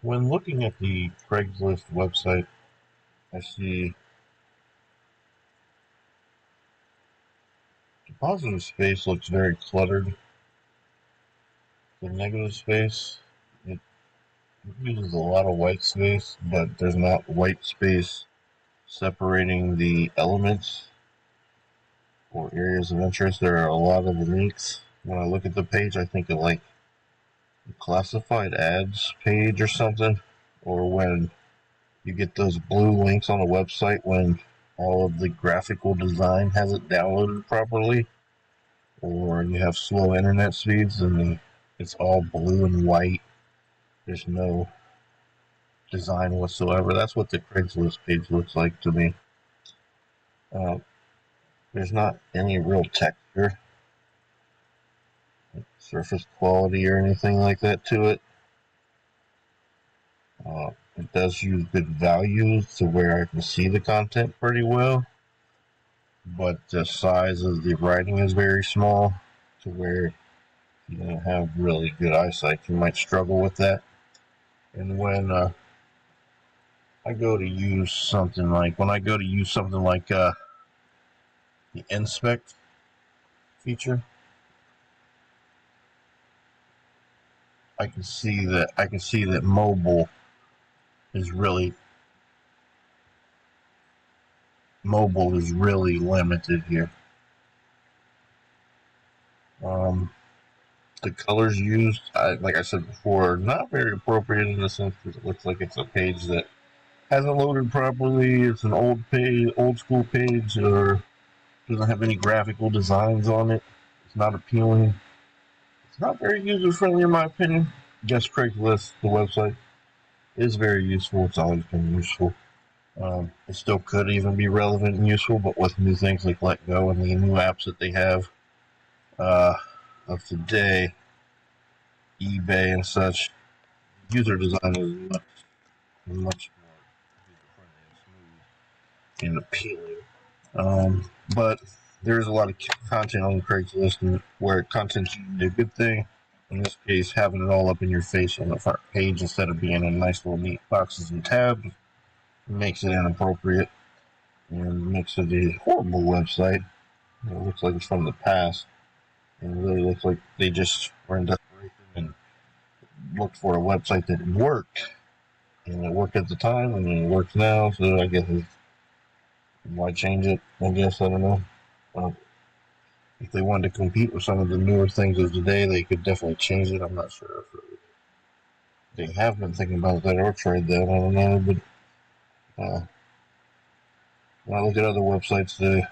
When looking at the Craigslist website, I see the positive space looks very cluttered. The negative space, it uses a lot of white space, but there's not white space separating the elements or areas of interest. There are a lot of links. When I look at the page, I think of like a classified ads page or something, or when you get those blue links on a website when all of the graphical design hasn't downloaded properly, or you have slow internet speeds and it's all blue and white. There's no design whatsoever. That's what the Craigslist page looks like to me. Uh, there's not any real texture, surface quality, or anything like that to it. It does use good values to where I can see the content pretty well, but the size of the writing is very small to where if you don't have really good eyesight, you might struggle with that. And when I go to use something like the inspect feature, I can see that is really mobile is really limited here. Um, the colors used, like I said before, are not very appropriate in the sense that it looks like it's a page that hasn't loaded properly. It's an old page, old school page, or doesn't have any graphical designs on it. It's not appealing. It's not very user friendly in my opinion. Yes, Craigslist, the website, is very useful. It's always been useful. It still could even be relevant and useful, but with new things like Let Go and the new apps that they have uh, of today, eBay and such, user design is much more user friendly and smooth and appealing. But there's a lot of content on Craigslist where content's usually a good thing. In this case, having it all up in your face on the front page instead of being in nice little neat boxes and tabs makes it inappropriate and makes it a horrible website. It looks like it's from the past, and it really looks like they just were in desperation and looked for a website that worked, and it worked at the time, and it works now. So I guess why change it? I guess I don't know. Uh, if they wanted to compete with some of the newer things of today, they could definitely change it. I'm not sure if they have been thinking about that or tried that. I don't know, but when I look at other websites, the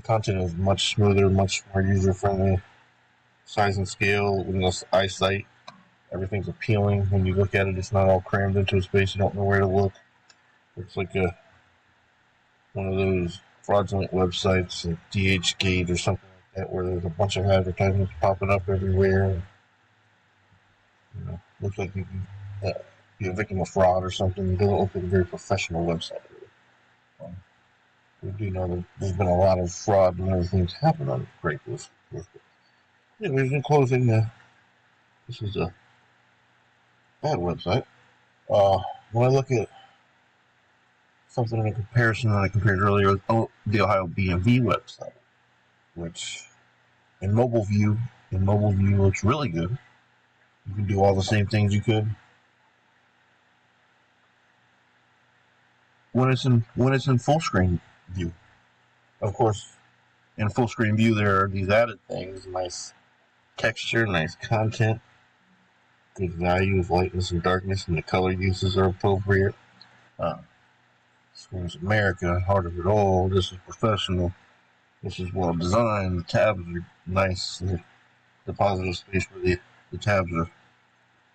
content is much smoother, much more user friendly. Size and scale, with less eyesight, everything's appealing. When you look at it, it's not all crammed into a space. You don't know where to look. It's like one of those fraudulent websites, like DHgate or something like that, where there's a bunch of advertisements popping up everywhere. Looks like you can be a victim of fraud or something. It doesn't look like a very professional website. Um, we do know that there's been a lot of fraud and other things happen on Craigslist. Anyways, in closing, this is a bad website. When I look at something in comparison that I compared earlier with the Ohio BMV website, which in mobile view looks really good. You can do all the same things you could when it's in full screen view. Of course, in full screen view there are these added things: nice texture, nice content, good value of lightness and darkness, and the color uses are appropriate. Uh, Screams America, heart of it all. This is professional. This is well designed. The tabs are nice. The positive space where the tabs are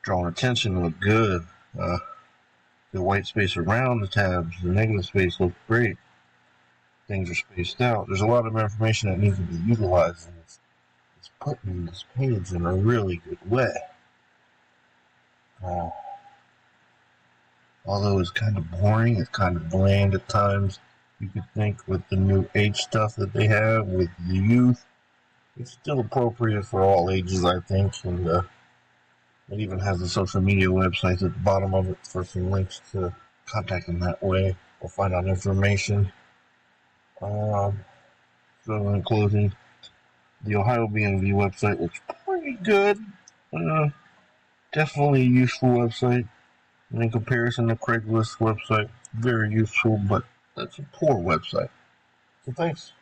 drawing attention look good. The white space around the tabs, the negative space look great. Things are spaced out. There's a lot of information that needs to be utilized, and it's put in this page in a really good way. Uh, Although it's kind of boring, it's kind of bland at times. You could think with the new age stuff that they have with the youth, it's still appropriate for all ages, I think, and It even has the social media websites at the bottom of it for some links to contact them that way or find out information. So in closing, the Ohio BMV website looks pretty good. Uh, Definitely a useful website. And in comparison to Craigslist website, very useful, but that's a poor website. So thanks.